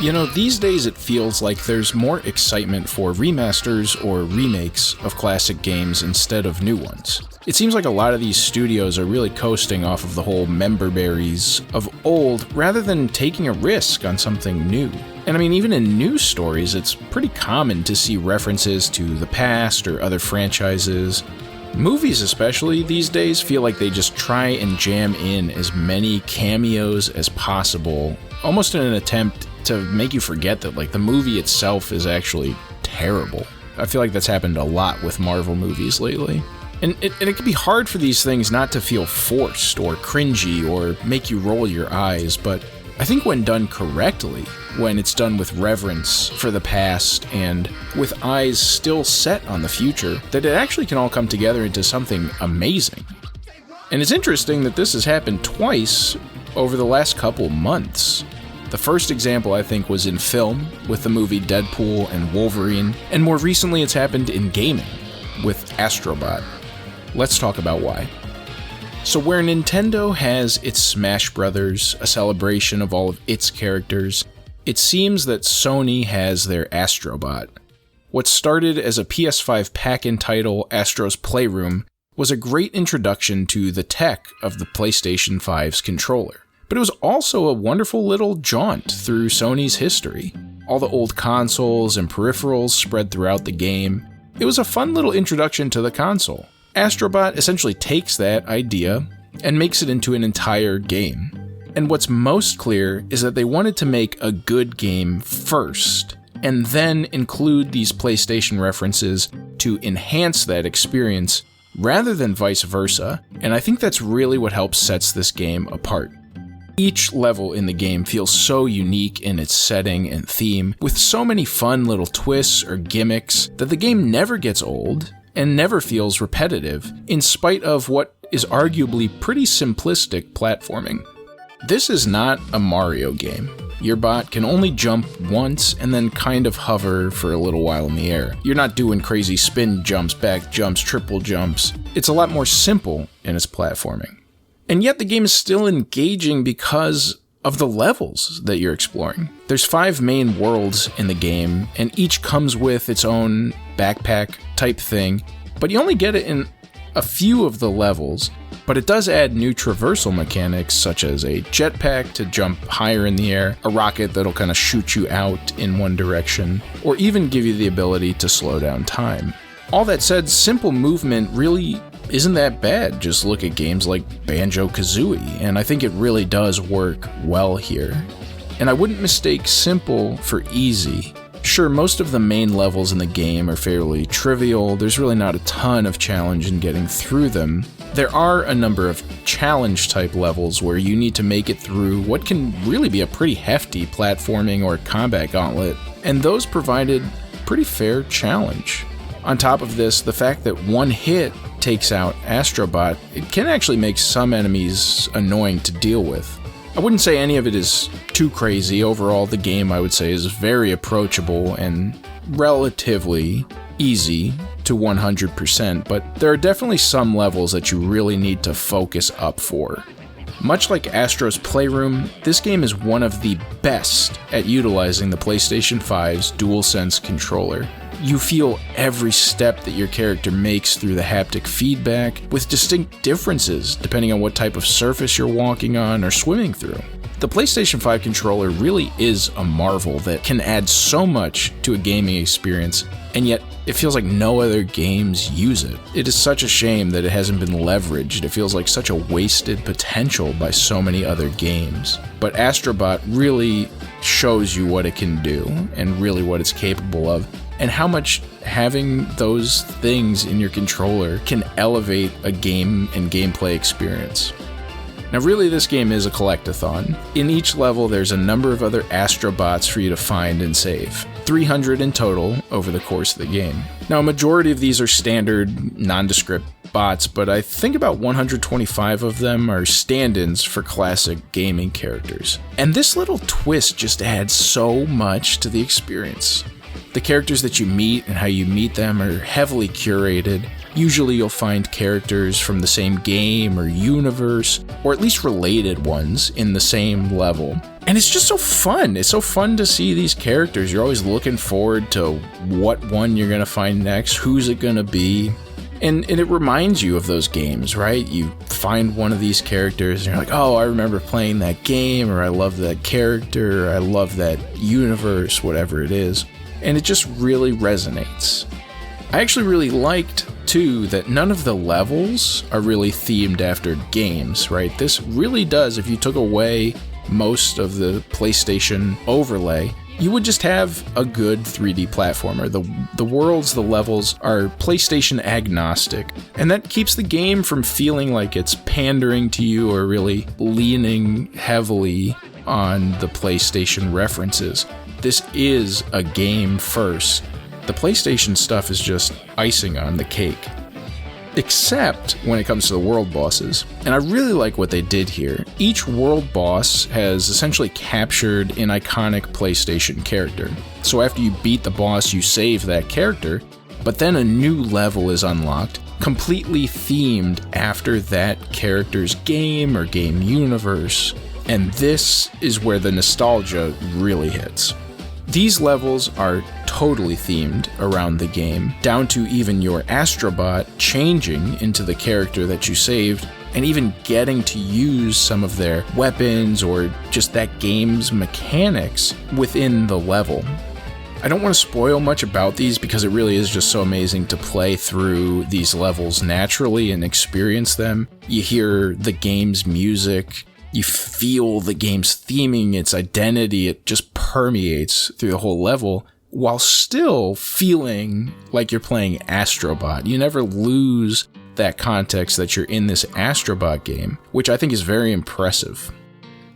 You know, these days it feels like there's more excitement for remasters or remakes of classic games instead of new ones. It seems like a lot of these studios are really coasting off of the whole member berries of old rather than taking a risk on something new. And I mean, even in news stories, it's pretty common to see references to the past or other franchises. Movies especially these days feel like they just try and jam in as many cameos as possible, almost in an attempt to make you forget that like the movie itself is actually terrible. I feel like that's happened a lot with Marvel movies lately. And it can be hard for these things not to feel forced or cringy or make you roll your eyes, but I think when done correctly, when it's done with reverence for the past and with eyes still set on the future, that it actually can all come together into something amazing. And it's interesting that this has happened twice over the last couple months. The first example, I think, was in film with the movie Deadpool and Wolverine, and more recently it's happened in gaming with Astro Bot. Let's talk about why. So where Nintendo has its Smash Brothers, a celebration of all of its characters, it seems that Sony has their Astro Bot. What started as a PS5 pack-in title, Astro's Playroom, was a great introduction to the tech of the PlayStation 5's controller. But it was also a wonderful little jaunt through Sony's history. All the old consoles and peripherals spread throughout the game. It was a fun little introduction to the console. Astro Bot essentially takes that idea and makes it into an entire game. And what's most clear is that they wanted to make a good game first, and then include these PlayStation references to enhance that experience, rather than vice versa, and I think that's really what helps sets this game apart. Each level in the game feels so unique in its setting and theme, with so many fun little twists or gimmicks that the game never gets old, and never feels repetitive, in spite of what is arguably pretty simplistic platforming. This is not a Mario game. Your bot can only jump once and then kind of hover for a little while in the air. You're not doing crazy spin jumps, back jumps, triple jumps. It's a lot more simple in its platforming. And yet the game is still engaging because of the levels that you're exploring. There's 5 main worlds in the game, and each comes with its own backpack type thing, but you only get it in a few of the levels, but it does add new traversal mechanics such as a jetpack to jump higher in the air, a rocket that'll kind of shoot you out in one direction, or even give you the ability to slow down time. All that said, simple movement really isn't that bad. Just look at games like Banjo-Kazooie, and I think it really does work well here. And I wouldn't mistake simple for easy. Sure, most of the main levels in the game are fairly trivial, there's really not a ton of challenge in getting through them. There are a number of challenge-type levels where you need to make it through what can really be a pretty hefty platforming or combat gauntlet, and those provided pretty fair challenge. On top of this, the fact that one hit takes out Astro Bot, it can actually make some enemies annoying to deal with. I wouldn't say any of it is too crazy. Overall, the game, I would say, is very approachable and relatively easy to 100%, but there are definitely some levels that you really need to focus up for. Much like Astro's Playroom, this game is one of the best at utilizing the PlayStation 5's DualSense controller. You feel every step that your character makes through the haptic feedback, with distinct differences depending on what type of surface you're walking on or swimming through. The PlayStation 5 controller really is a marvel that can add so much to a gaming experience, and yet it feels like no other games use it. It is such a shame that it hasn't been leveraged. It feels like such a wasted potential by so many other games. But Astro Bot really shows you what it can do, and really what it's capable of, and how much having those things in your controller can elevate a game and gameplay experience. Now really, this game is a collectathon. In each level there's a number of other Astro Bots for you to find and save. 300 in total over the course of the game. Now a majority of these are standard, nondescript bots, but I think about 125 of them are stand-ins for classic gaming characters. And this little twist just adds so much to the experience. The characters that you meet and how you meet them are heavily curated. Usually you'll find characters from the same game or universe, or at least related ones in the same level. And it's just so fun. It's so fun to see these characters. You're always looking forward to what one you're going to find next, who's it going to be. And it reminds you of those games, right? You find one of these characters and you're like, oh, I remember playing that game, or I love that character, or I love that universe, whatever it is. And it just really resonates. I actually really liked, too, that none of the levels are really themed after games, right? This really does, if you took away most of the PlayStation overlay, you would just have a good 3D platformer. The worlds, the levels are PlayStation agnostic, and that keeps the game from feeling like it's pandering to you or really leaning heavily on the PlayStation references. This is a game first. The PlayStation stuff is just icing on the cake. Except when it comes to the world bosses. And I really like what they did here. Each world boss has essentially captured an iconic PlayStation character. So after you beat the boss, you save that character, but then a new level is unlocked, completely themed after that character's game or game universe. And this is where the nostalgia really hits. These levels are totally themed around the game, down to even your Astro Bot changing into the character that you saved, and even getting to use some of their weapons or just that game's mechanics within the level. I don't want to spoil much about these because it really is just so amazing to play through these levels naturally and experience them. You hear the game's music, you feel the game's theming, its identity, it just permeates through the whole level while still feeling like you're playing Astro Bot. You never lose that context that you're in this Astro Bot game, which I think is very impressive.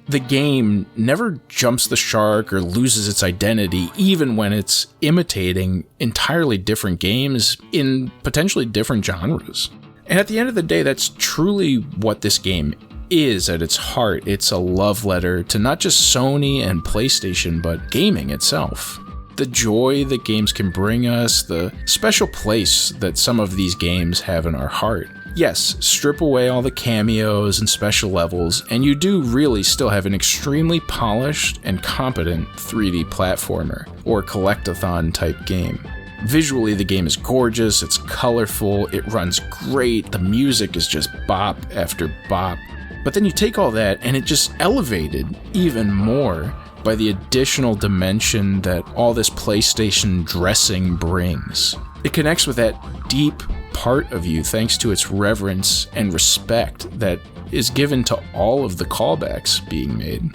The game never jumps the shark or loses its identity, even when it's imitating entirely different games in potentially different genres. And at the end of the day, that's truly what this game is at its heart. It's a love letter to not just Sony and PlayStation, but gaming itself. The joy that games can bring us, the special place that some of these games have in our heart. Yes, strip away all the cameos and special levels, and you do really still have an extremely polished and competent 3D platformer, or collectathon type game. Visually, the game is gorgeous, it's colorful, it runs great, the music is just bop after bop. But then you take all that and it just elevated even more by the additional dimension that all this PlayStation dressing brings. It connects with that deep part of you thanks to its reverence and respect that is given to all of the callbacks being made.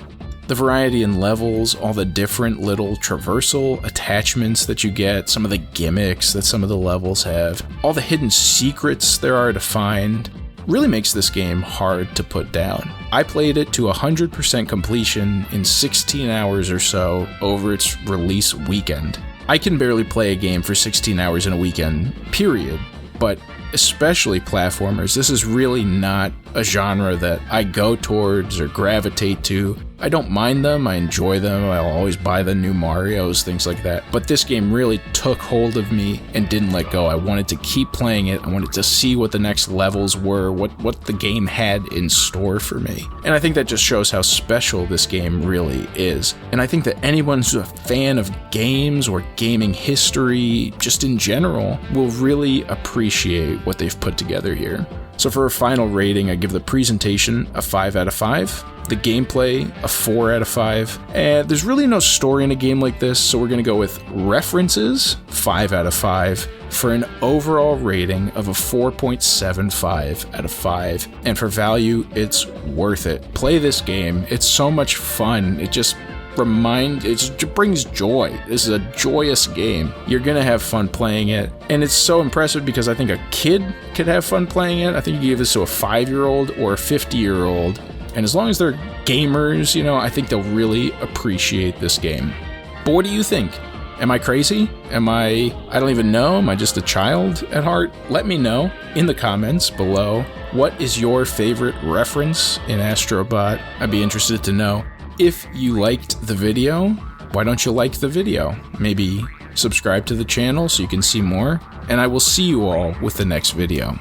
The variety in levels, all the different little traversal attachments that you get, some of the gimmicks that some of the levels have, all the hidden secrets there are to find, really makes this game hard to put down. I played it to 100% completion in 16 hours or so over its release weekend. I can barely play a game for 16 hours in a weekend, period. But especially platformers, this is really not a genre that I go towards or gravitate to. I don't mind them, I enjoy them, I'll always buy the new Marios, things like that. But this game really took hold of me and didn't let go. I wanted to keep playing it, I wanted to see what the next levels were, what the game had in store for me. And I think that just shows how special this game really is. And I think that anyone who's a fan of games or gaming history, just in general, will really appreciate what they've put together here. So for a final rating, I give the presentation a 5 out of 5. The gameplay, a 4 out of 5. And there's really no story in a game like this, so we're going to go with references, 5 out of 5, for an overall rating of a 4.75 out of 5. And for value, it's worth it. Play this game. It's so much fun. It just brings joy. This is a joyous game. You're gonna have fun playing it, and it's so impressive because I think a kid could have fun playing it. I think you give this to a 5-year-old or a 50-year-old, and as long as they're gamers, I think they'll really appreciate this game. But what do you think? Am I crazy? I don't even know. Am I just a child at heart? Let me know in the comments below. What is your favorite reference in Astro Bot? I'd be interested to know. If you liked the video, why don't you like the video? Maybe subscribe to the channel so you can see more. and I will see you all with the next video.